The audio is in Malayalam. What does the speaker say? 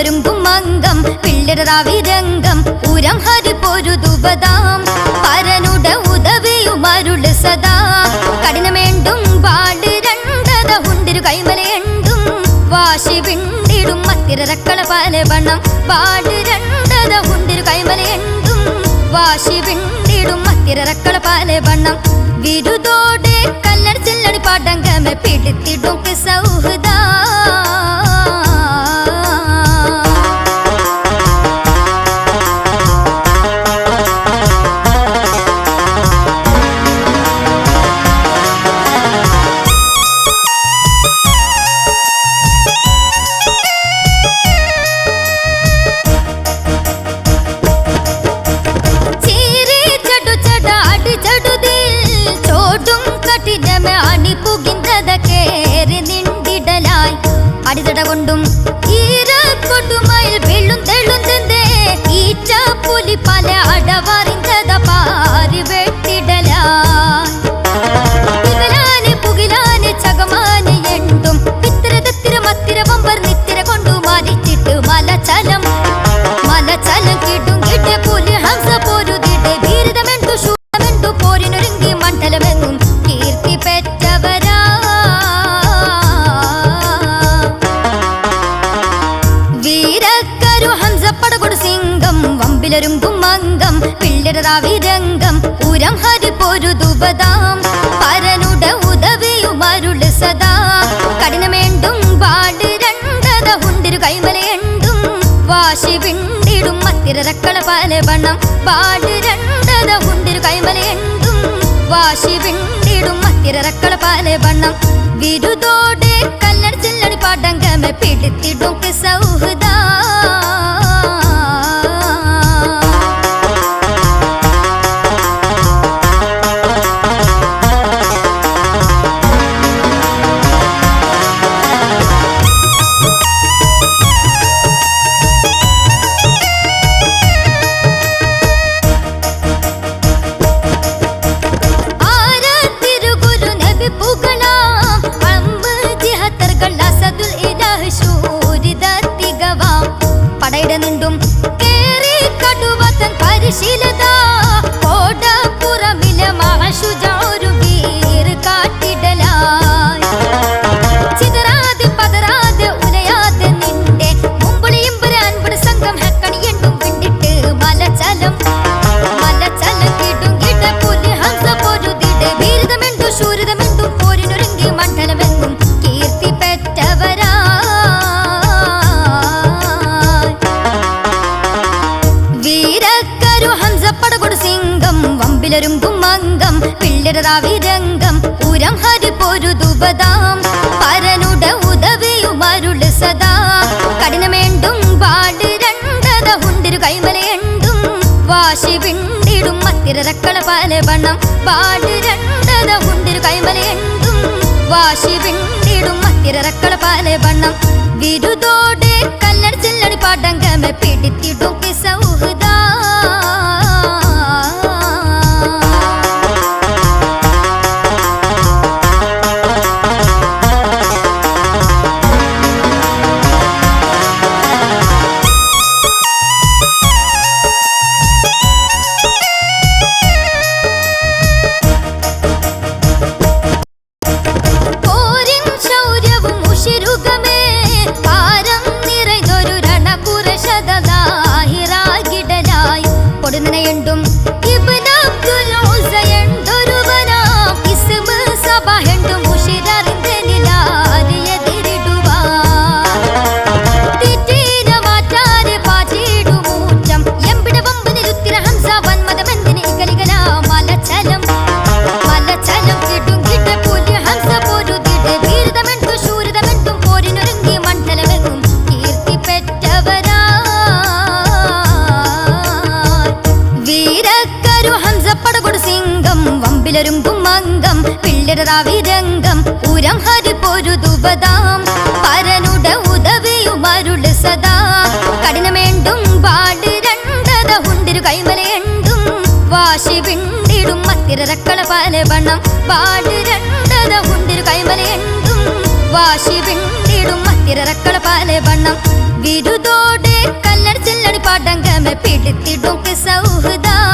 വമ്പിലൊരുങ്കും അംഗം പിള്ളരാവിരംഗം ഉരം ഹരി പൊരുതുവതാം പരനുട ഉദവിയും അരുള് സദാ കഠിനമേണ്ടും പാട് രണ്ടത ഉണ്ടിരു കൈമലയെണ്ടും വാശി വിണ്ടിടും മത്തിരക്കള പല വണ്ണം പാട് രണ്ടത ഉണ്ടിരു കൈമലയെണ്ടും വാശി വിണ്ടിടും മത്തിരക്കള പല വണ്ണം വിരുദോടെ കല്ലട ചില്ലടി പാടങ്കമെ പിടിത്തിടും സൗഹൃദ അടിതടകൊണ്ടും ഈരക്കൊടുമയിൽ വെള്ളും തെള്ളുന്നേ ഈറ്റ പുലി പല അടവറിന്തത പാരി വെട്ടിടലാന് പുകിലാന് ചകമാന് എണ്ടും ഇത്തിര മത്തിര വമ്പർ നിത്തിര കൊണ്ടു മാറിച്ചിട്ട് മലചലം കിട്ടും കിട്ടെ പുലി ഹംസ പോരുതിടെ വീരതമെണ്ടു ശൂരമെണ്ടു പോരിനൊരുങ്ങി മണ്ഡലമെന്നും കീർത്തി പെറ്റവരാ വമ്പിലൊരുങ്കും അംഗം പിള്ളരാവിരംഗം ഉരം ഹരി പൊരുതുവതാം പരനുട ഉദവിയും അരുള് സദാ കഠിനമേണ്ടും പാട് രണ്ടത ഉണ്ടിരു കൈമലയെണ്ടും വാശി വിണ്ടിടും മത്തിരക്കള പല വണ്ണം പാട് രണ്ടത ഉണ്ടിരു കൈമലയെണ്ടും വാശി വിണ്ടിടും മത്തിരക്കള പല വണ്ണം വിരുദോടെ കല്ലട ചില്ലടി പാടങ്കമെ പിടിത്തിടും സൗഹൃദ പടയിടനിണ്ടും കേറി കടുവത്തൻ പരിശീലത കോടപ്പുറമിലെ മഹശുജാരു വീർ കാട്ടിടലായി ചിതറാതെ പതറാതെ ഉലയാതെ നിന്റെ മുമ്പിളിയുമ്പര അൻപട് സംഘം ഹക്കണിയെണ്ടും പിണ്ടിട്ട് മലചലം കിട്ടും കിട്ട പുലി ഹംസ പൊരുതിടെ വീരതമെണ്ടു ശൂരിതമെണ്ടും പോരിനൊരുങ്ങി മണ്ഡലമെന്നും കീർത്തി പെറ്റവരാ വമ്പിലൊരുങ്കും അംഗം പിള്ളരാവിരംഗം ഉരം ഹരി പൊരുതുവതാം പരനുട ഉദവിയും അരുള് സദാ കഠിനമേണ്ടും പാട് രണ്ടത ഉണ്ടിരു കൈമലയെണ്ടും വാശി വിണ്ടിടും മത്തിരക്കള പല വണ്ണം പാട് രണ്ടത ഉണ്ടിരു കൈമലയെണ്ടും വാശി വിണ്ടിടും മത്തിരക്കള പല വണ്ണം വിരുദോടെ കല്ലട ചില്ലടി പാടങ്കമെ പിടിത്തിടും സൗഹൃദ ും സഭ വമ്പിലൊരുങ്കും അംഗം പിള്ളരാവിരംഗം ഉരം ഹരി പൊരുതുവതാം പരനുട ഉദവിയും അരുള് സദാ കഠിനമേണ്ടും പാട് രണ്ടത ഉണ്ടിരു കൈമലയെണ്ടും വാശി വിണ്ടിടും മത്തിരക്കള പല വണ്ണം പാട് രണ്ടത ഉണ്ടിരു കൈമലയെണ്ടും വാശി വിണ്ടിടും മത്തിരക്കള പല വണ്ണം വിരുദോടെ എടുത്തിടും സൗഹൃദം